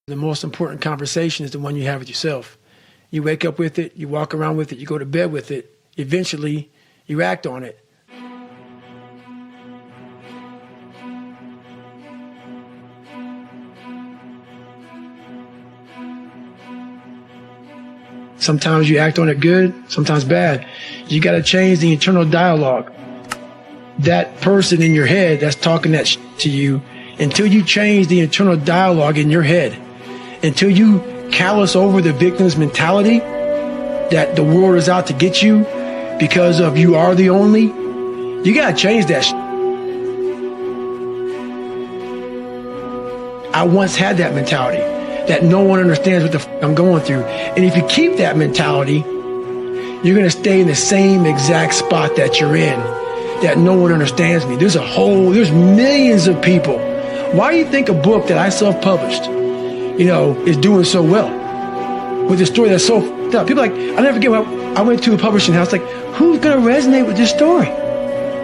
The most important conversation is the one you have with yourself. You wake up with it, you walk around with it, you go to bed with it. Eventually, you act on it. Sometimes you act on it good, sometimes bad. You got to change the internal dialogue. That person in your head that's talking that to you, until you change the internal dialogue in your head, until you callous over the victim's mentality that the world is out to get you because of you are the only, you got to change that. I once had that mentality that no one understands what the I'm going through. And if you keep that mentality, you're going to stay in the same exact spot that you're in, that no one understands me. There's millions of people. Why do you think a book that I self-published, is doing so well with a story that's so f***ed up? People I'll never forget when I went to a publishing house, who's going to resonate with this story?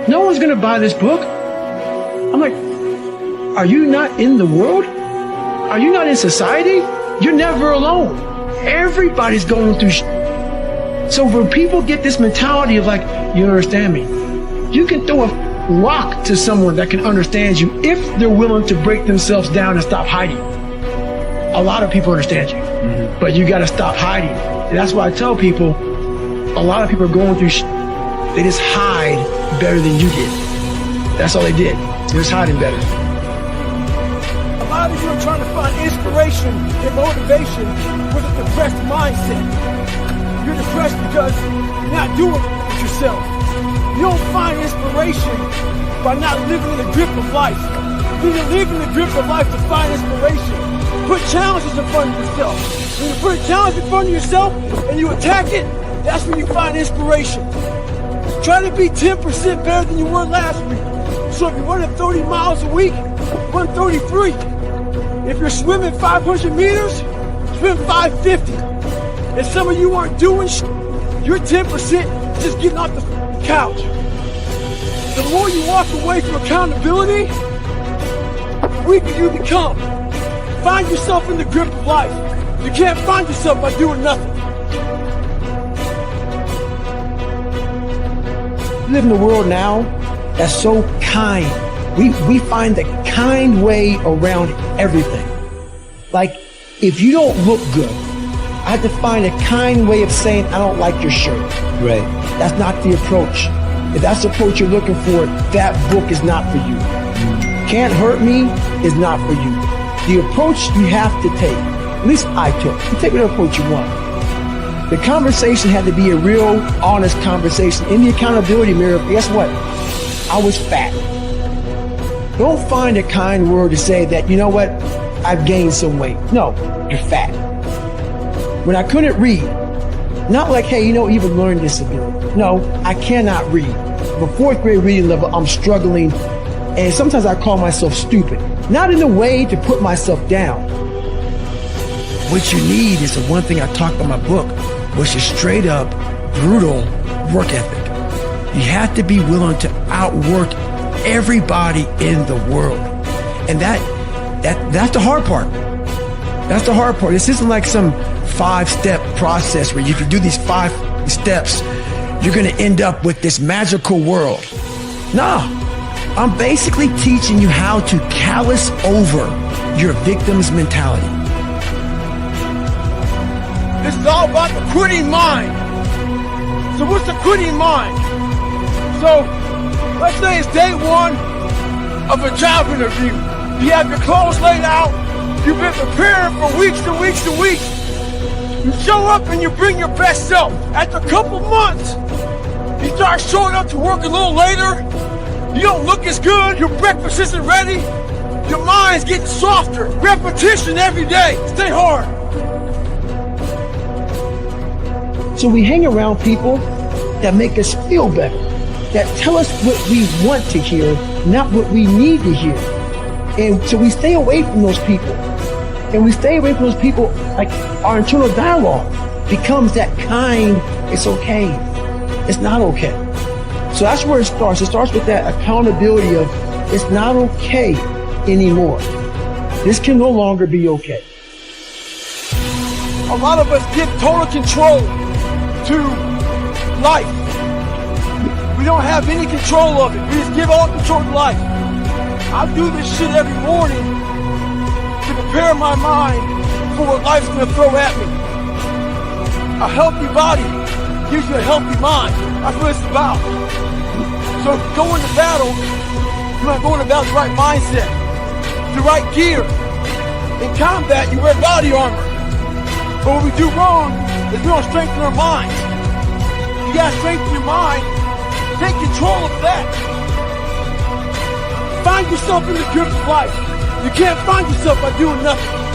No one's going to buy this book. I'm like, are you not in the world? Are you not in society? You're never alone. Everybody's going through So when people get this mentality of you don't understand me, you can throw a rock to someone that can understand you if they're willing to break themselves down and stop hiding. A lot of people understand you, but you got to stop hiding. And that's why I tell people, a lot of people are going through they just hide better than you did. That's all they did. They're just hiding better. A lot of you are trying to find inspiration and motivation with a depressed mindset. You're depressed because you're not doing it with yourself. You don't find inspiration by not living in the grip of life. You need to live in the grip of life to find inspiration. Put challenges in front of yourself. When you put a challenge in front of yourself and you attack it, that's when you find inspiration. Try to be 10% better than you were last week. So if you're running 30 miles a week, run 33. If you're swimming 500 meters, swim 550. If some of you aren't doing you're 10% just getting off the couch. The more you walk away from accountability, the weaker you become. Find yourself in the grip of life. You can't find yourself by doing nothing. We live in a world now that's so kind. We find the kind way around everything. If you don't look good, I have to find a kind way of saying, I don't like your shirt. Right. That's not the approach. If that's the approach you're looking for, that book is not for you. Can't Hurt Me is not for you. The approach you have to take, at least I took, you take whatever approach you want. The conversation had to be a real, honest conversation. In the accountability mirror, guess what? I was fat. Don't find a kind word to say that, you know what, I've gained some weight. No, you're fat. When I couldn't read, not hey, even learning disability. No, I cannot read. The 4th grade reading level, I'm struggling. And sometimes I call myself stupid. Not in a way to put myself down. What you need is the one thing I talk about in my book, which is straight up, brutal work ethic. You have to be willing to outwork everybody in the world. And that's the hard part. That's the hard part. This isn't like some 5-step process where if you do these 5 steps, you're going to end up with this magical world. No, I'm basically teaching you how to callous over your victim's mentality. This is all about the quitting mind. So what's the quitting mind? So let's say it's day 1 of a job interview. You have your clothes laid out. You've been preparing for weeks and weeks and weeks. You show up and you bring your best self. After a couple months, you start showing up to work a little later. You don't look as good. Your breakfast isn't ready. Your mind's getting softer. Repetition every day. Stay hard. So we hang around people that make us feel better, that tell us what we want to hear, not what we need to hear. And so we stay away from those people. And we stay away from those people, our internal dialogue becomes that kind, it's okay, it's not okay. So that's where it starts. It starts with that accountability of it's not okay anymore. This can no longer be okay. A lot of us give total control to life. We don't have any control of it. We just give all control to life. I do this shit every morning to prepare my mind for what life's gonna throw at me. A healthy body gives you a healthy mind. That's what it's about. So if you go into battle, you're not going about the right mindset, the right gear. In combat, you wear body armor. But what we do wrong is we don't strengthen our minds. You gotta strengthen your mind. Take control of that. Find yourself in the grip of life. You can't find yourself by doing nothing.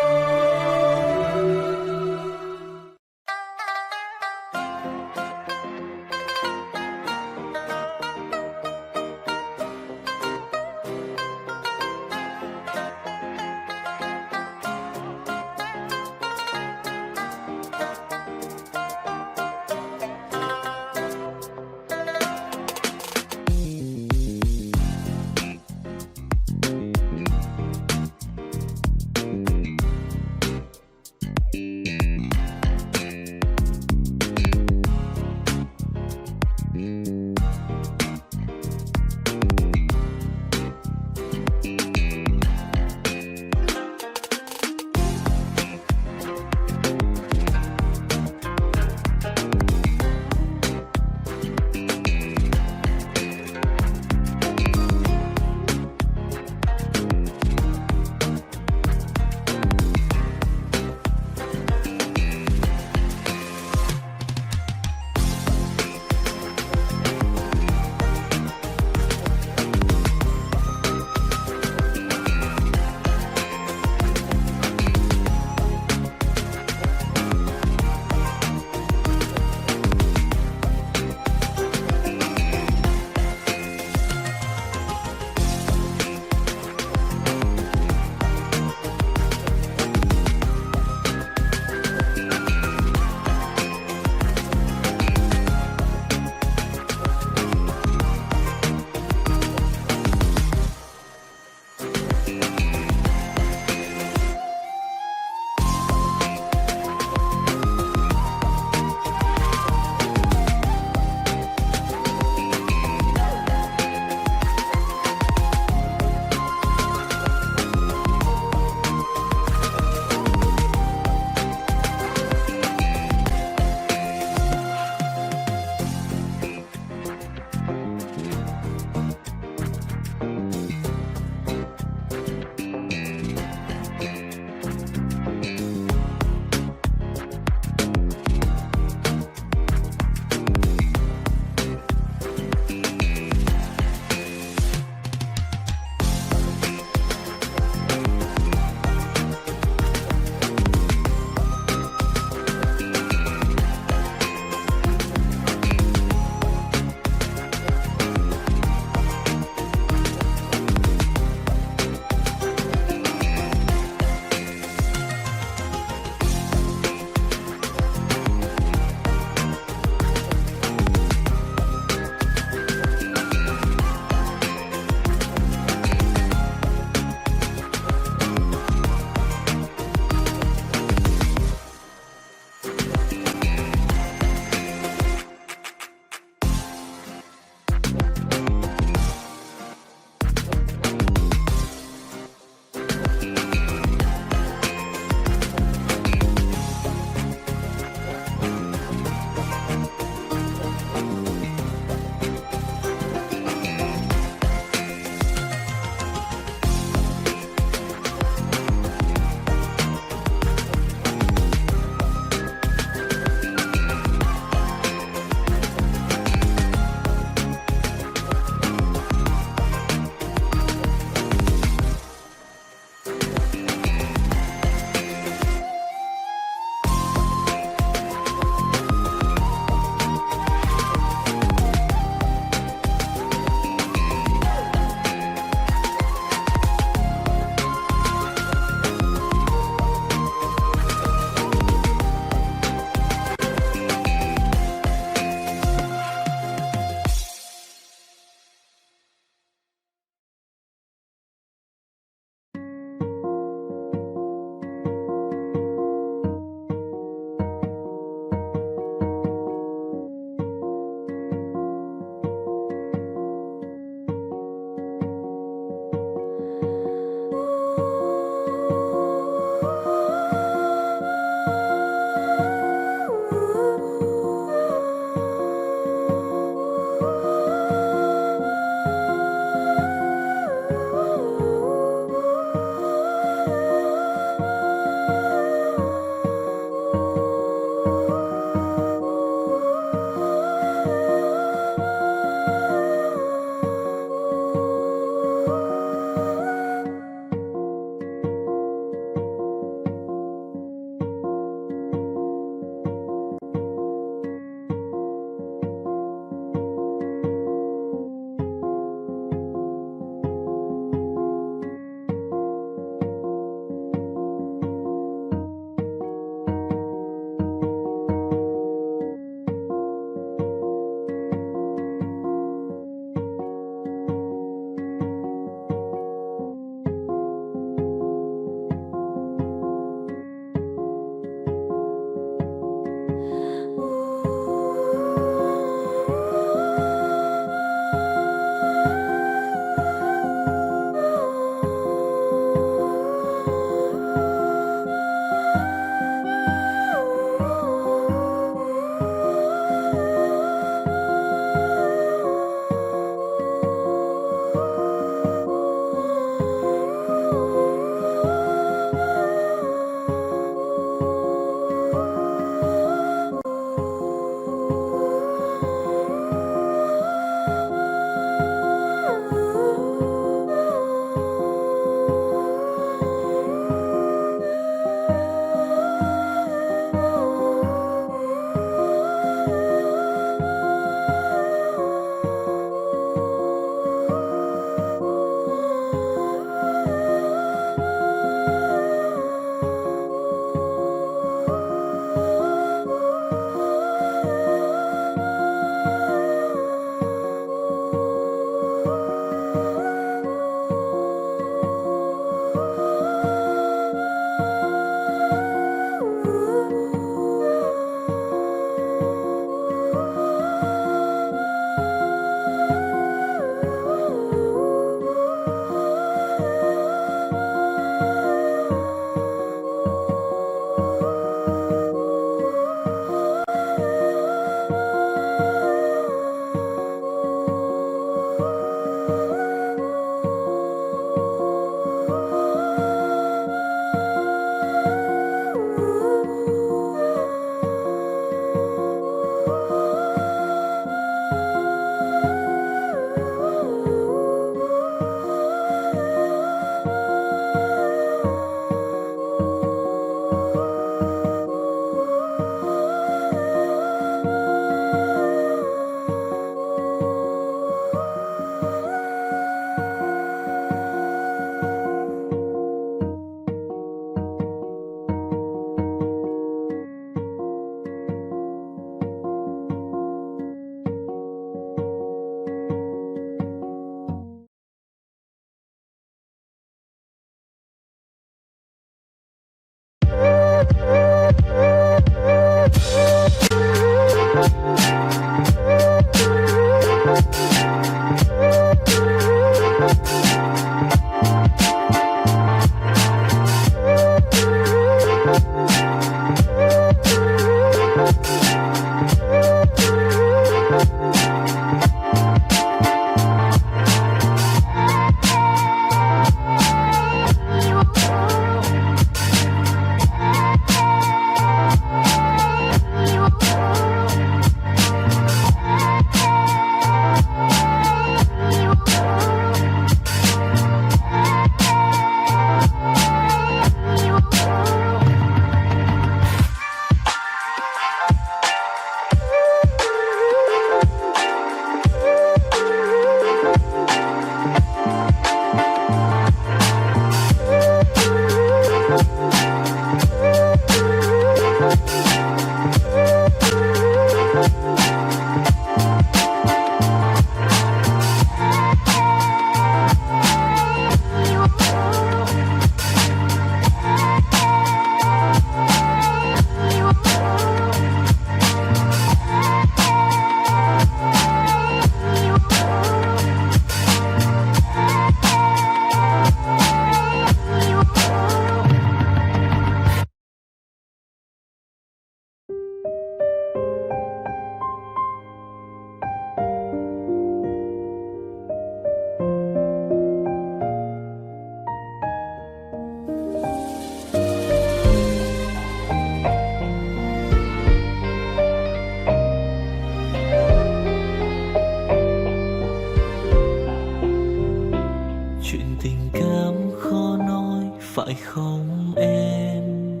phải không em?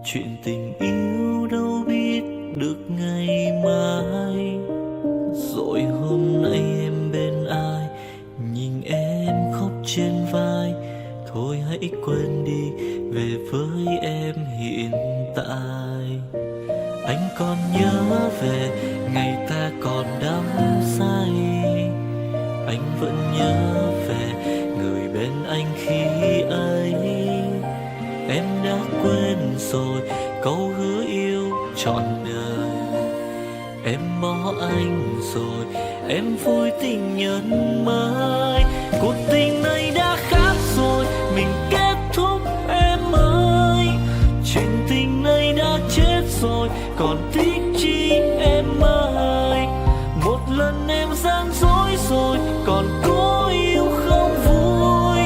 Chuyện tình yêu đâu biết được ngày mai. Rồi hôm nay em bên ai, nhìn em khóc trên vai. Thôi hãy quên đi, về với em hiện tại. Anh còn nhớ về ngày ta còn đắm say. Anh vẫn nhớ về người bên anh khi ấy. Em đã quên rồi câu hứa yêu trọn đời. Em bỏ anh rồi, em vui tình nhân mới. Cuộc tình này đã khác rồi, mình kết thúc em ơi. Chuyện tình này đã chết rồi, còn tiếc chi em ơi. Một lần em gian dối rồi, còn cố yêu không vui.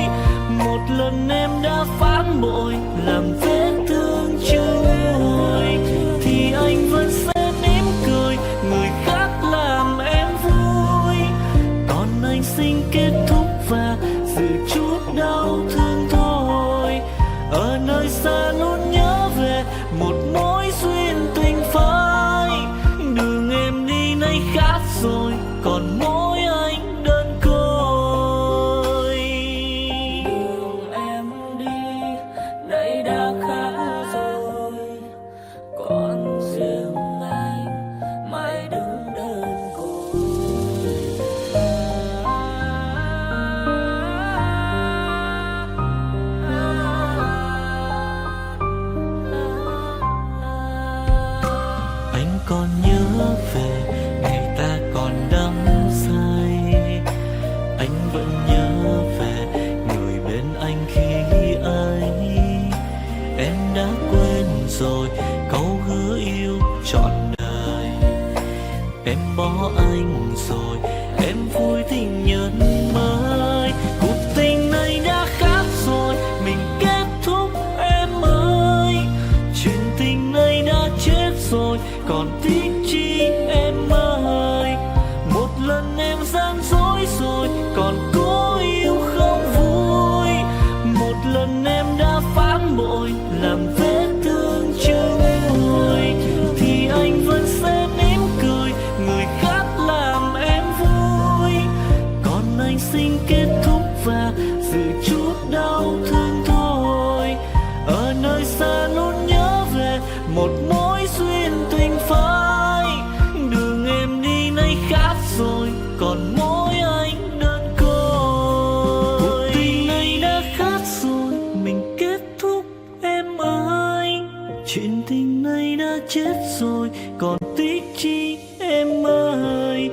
Một lần em đã phản bội, làm vết thương chưa nguôi. Thì anh vẫn sẽ mỉm cười, người khác làm em vui. Còn anh xin kết thúc và giữ chút đau thương thôi. Ở nơi xa luôn nhớ về một mối duyên tình phai. Đường em đi nay khác rồi, còn mỗi anh đơn côi. Đường em đi nay đã khác rồi, còn riêng anh mãi đứng đơn côi. Anh còn nhớ về ngày ta còn đắm say. Anh vẫn nhớ về người bên anh khi ấy. Em đã quên rồi câu hứa yêu trọn đời. Em bỏ anh rồi, em vui tình nhân mới. Cuộc tình này đã khác rồi, mình kết thúc em ơi. Chuyện tình này đã chết rồi, còn tiếc chi em ơi. Một lần em gian dối rồi, còn cố yêu không vui. Một lần em đã phản bội, làm vết thương chưa nguôi. Thì anh vẫn sẽ mỉm cười, người khác làm em vui. Còn anh xin kết thúc và giữ chút đau thương thôi. Ở nơi xa luôn nhớ về một mối duyên tình phai. Đường em đi nay khác rồi, còn mỗi anh đơn côi. Cuộc tình này đã khác rồi, mình kết thúc em ơi. Chuyện tình này đã chết rồi, còn tiếc chi em ơi.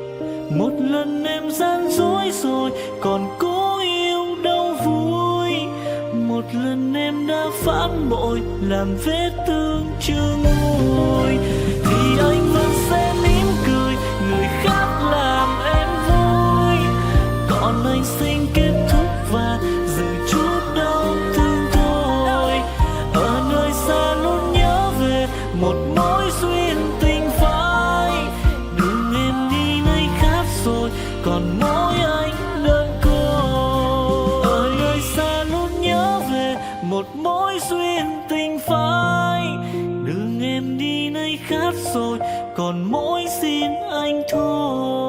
Một lần em gian dối rồi, còn cố yêu đâu vui. Một lần em đã phản bội, làm vết thương chưa nguôi. Thì anh vẫn sẽ mỉm cười, người khác làm em vui. Còn anh xin kết thúc và giữ chút đau thương thôi. Ở nơi xa luôn nhớ về một mối duyên tình phai. Đường em đi nay khác rồi, còn mỗi anh đơn côi. Ở nơi xa luôn nhớ về một mối duyên tình phai. Đường em đi nay khác rồi, còn mỗi xin anh thôi.